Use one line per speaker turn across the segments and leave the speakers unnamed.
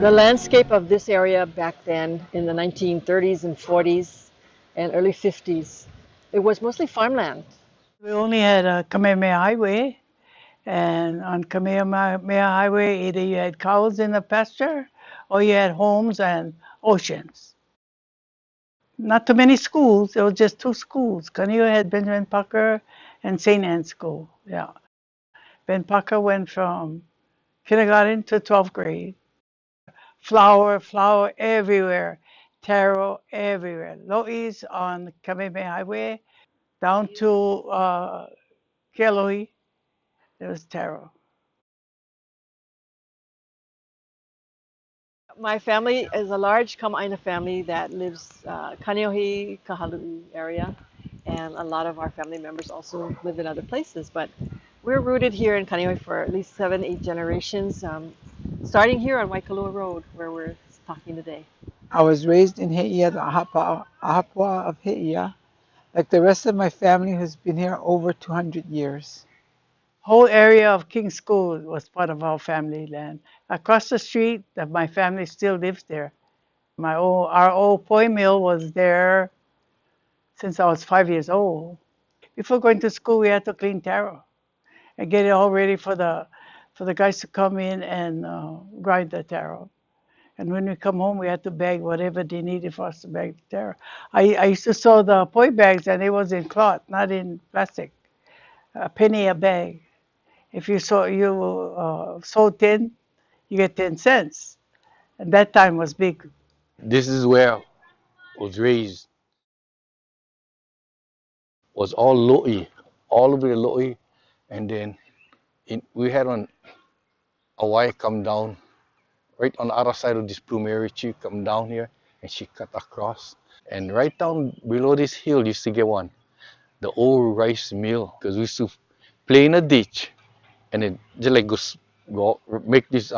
The landscape of this area back then in the 1930s and 40s and early 50s, it was mostly farmland.
We only had a Kamehameha Highway, and on Kamehameha Highway, either you had cows in the pasture or you had homes and oceans. Not too many schools, there was just 2 schools. Kaneohe had Benjamin Pucker and St. Anne's School, yeah. Ben Pucker went from kindergarten to 12th grade. Flower everywhere, taro everywhere. Lo'is on Kamehameha Highway, down to Kealohi, there was taro.
My family is a large Kama'aina family that lives Kaneohe, Kahalui area, and a lot of our family members also live in other places. But we're rooted here in Kaneohe for at least 7, 8 generations, starting here on Waikalua Road, where we're talking today.
I was raised in He'ia, the Ahapua of He'ia, like the rest of my family who's been here over 200 years.
Whole area of King's School was part of our family land. Across the street, my family still lives there. Our old poi mill was there since I was 5 years old. Before going to school, we had to clean taro and get it all ready for the guys to come in and grind the taro. And when we come home, we had to bag whatever they needed for us to bag the taro. I used to sew the poi bags, and it was in cloth, not in plastic. A penny a bag. If you sew 10, you get 10 cents. And that time was big.
This is where I was raised. Was all lo'i, all over the lo'i, and then we had on Hawaii come down right on the other side of this primary tree, come down here, and she cut across. And right down below this hill used to get one, the old rice mill, because we used to play in a ditch, and then just like go make this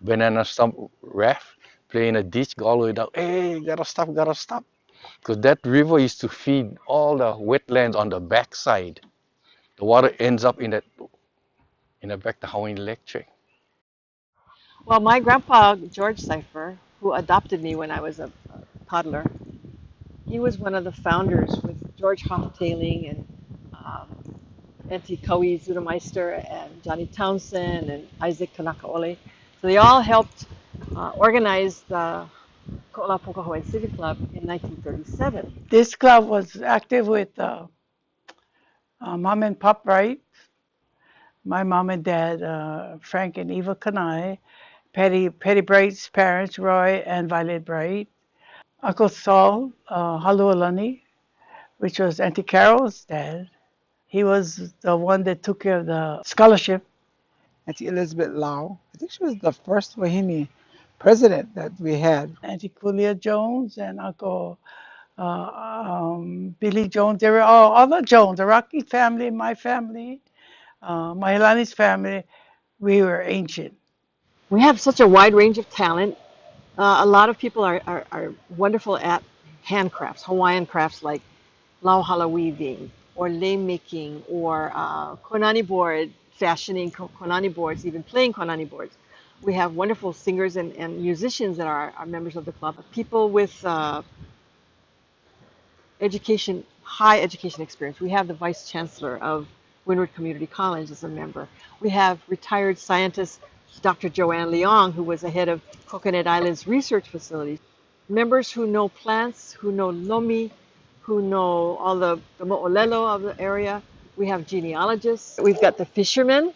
banana stump raft, play in a ditch, go all the way down. Hey, gotta stop. Because that river used to feed all the wetlands on the backside. The water ends up in the back, the Hawaiian Electric.
Well, my grandpa, George Cipher, who adopted me when I was a toddler, he was one of the founders with George Hoftailing and Auntie Kaui Zudameister and Johnny Townsend and Isaac Kanakaole. So they all helped organize the Koʻolaupoko Hawaiian Civic Club in 1937.
This club was active with mom and pop Wright, my mom and dad, Frank and Eva Kanai, Patty Bright's parents, Roy and Violet Bright, Uncle Saul Halualani, which was Auntie Carol's dad. He was the one that took care of the scholarship.
Auntie Elizabeth Lau, I think she was the first Wahine president that we had.
Auntie Kulia Jones and Uncle Billy Jones. They were all the Jones, the Rocky family, my family, Mahilani's family. We were ancient.
We have such a wide range of talent. A lot of people are wonderful at handcrafts, Hawaiian crafts like lauhala weaving or lei making or konani board, fashioning konani boards, even playing konani boards. We have wonderful singers and musicians that are members of the club. People with high education experience. We have the vice chancellor of Windward Community College as a member. We have retired scientist Dr. Joanne Leong, who was the head of Coconut Island's research facilities. Members who know plants, who know lomi, who know all the mo'olelo of the area. We have genealogists. We've got the fishermen.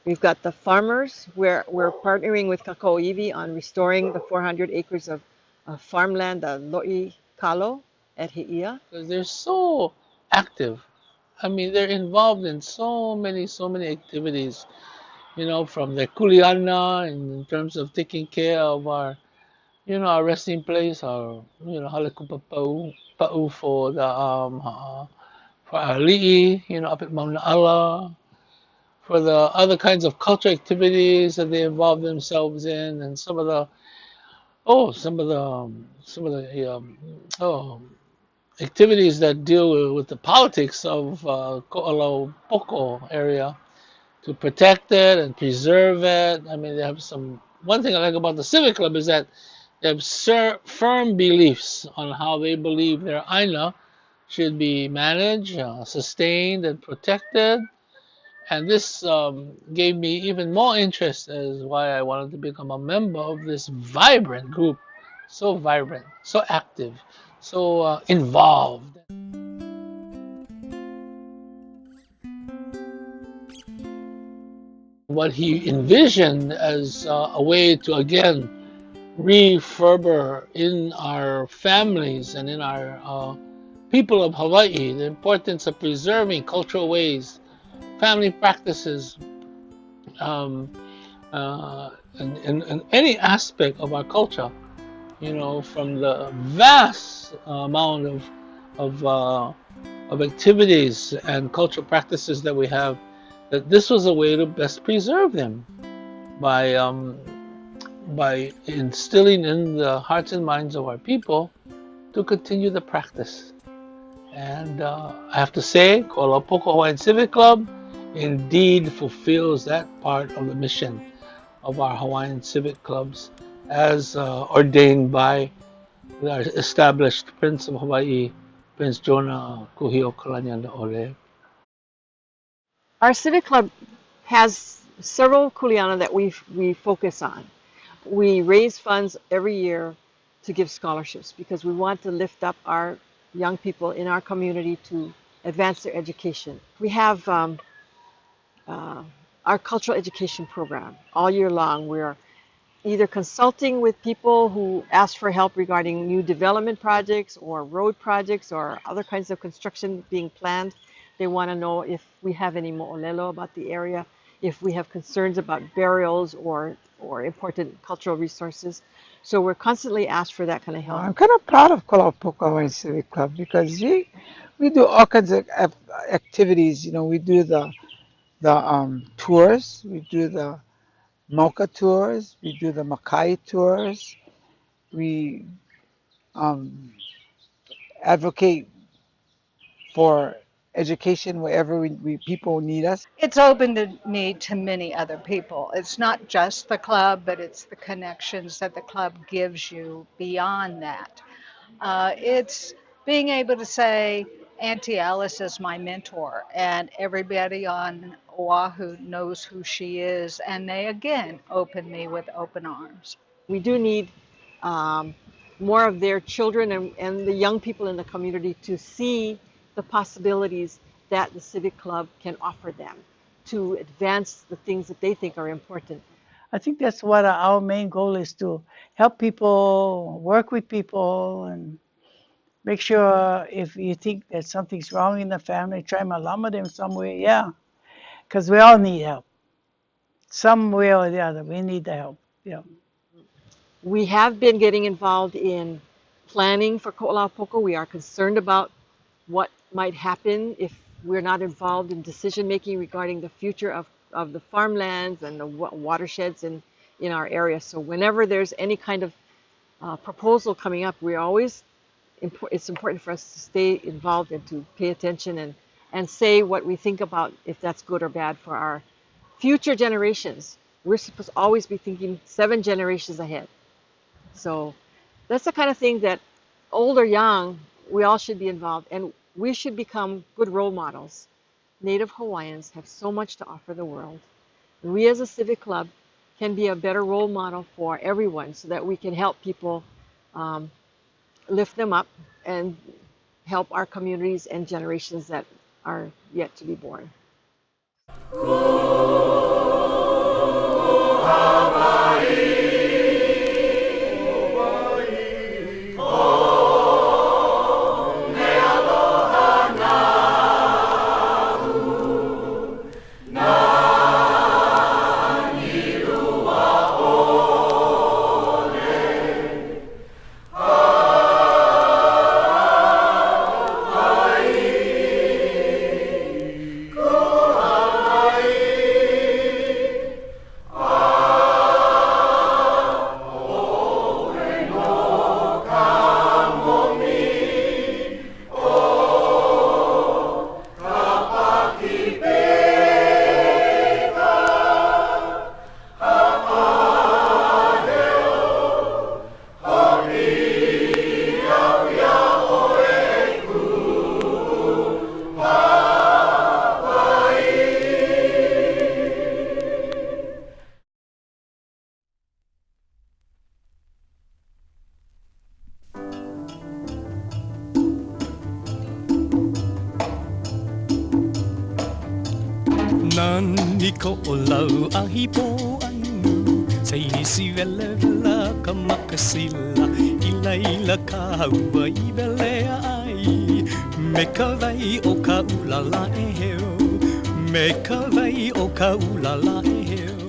We've got the farmers. We're partnering with Kako'iwi on restoring the 400 acres of farmland, the Lo'i Kalo at He'ia.
Because they're so active. I mean, they're involved in so many activities. you know, from the kuleana in terms of taking care of our, you know, our resting place, our, you know, halekupa pa'u for our li'i, you know, up at Mauna Ala, for the other kinds of culture activities that they involve themselves in, and some of the activities that deal with the politics of Koʻolaupoko area to protect it and preserve it. I mean, they have some. One thing I like about the Civic Club is that they have firm beliefs on how they believe their aina should be managed, sustained, and protected. And this gave me even more interest as why I wanted to become a member of this vibrant group, so vibrant, so active, so involved. What he envisioned as a way to again refurber in our families and in our people of Hawaii the importance of preserving cultural ways, family practices, um, and any aspect of our culture, you know, from the vast amount of activities and cultural practices that we have, that this was a way to best preserve them by instilling in the hearts and minds of our people to continue the practice. And I have to say, Koʻolaupoko Hawaiian Civic Club indeed fulfills that part of the mission of our Hawaiian Civic Clubs as ordained by our established Prince of Hawaii, Prince Jonah Kuhio Kalanianaʻole.
Our Civic Club has several kuleana that we focus on. We raise funds every year to give scholarships because we want to lift up our young people in our community to advance their education. We have our cultural education program all year long. We're either consulting with people who ask for help regarding new development projects or road projects or other kinds of construction being planned. They want to know if we have any mo'olelo about the area, if we have concerns about burials or important cultural resources. So we're constantly asked for that kind of help.
I'm kind of proud of Koʻolaupoko Hawaiian Civic Club because we do all kinds of activities. You know, we do the tours, we do the Mocha tours, we do the Makai tours, we advocate for education wherever we people need us.
It's opened me to many other people. It's not just the club, but it's the connections that the club gives you beyond that. It's being able to say, Auntie Alice is my mentor, and everybody on Oahu knows who she is, and they again open me with open arms.
We do need more of their children and the young people in the community to see the possibilities that the Civic Club can offer them to advance the things that they think are important.
I think that's what our main goal is, to help people, work with people, and make sure if you think that something's wrong in the family, try to malama them some way, yeah. Because we all need help. Some way or the other, we need the help, yeah.
We have been getting involved in planning for Koʻolaupoko. We are concerned about what might happen if we're not involved in decision making regarding the future of the farmlands and the watersheds in our area. So whenever there's any kind of proposal coming up, it's important for us to stay involved and to pay attention and say what we think about, if that's good or bad for our future generations. We're supposed to always be thinking 7 generations ahead. So that's the kind of thing that, old or young, we all should be involved, and we should become good role models. Native Hawaiians have so much to offer the world. And we as a Civic Club can be a better role model for everyone so that we can help people lift them up and help our communities and generations that are yet to be born.
Nani ko o lau ahi po anu Sei nisi vele vela ka makasila Ila ila ka haua I velea ai Me ka vai o ka ulala e heo Me ka vai o ka ulala e heo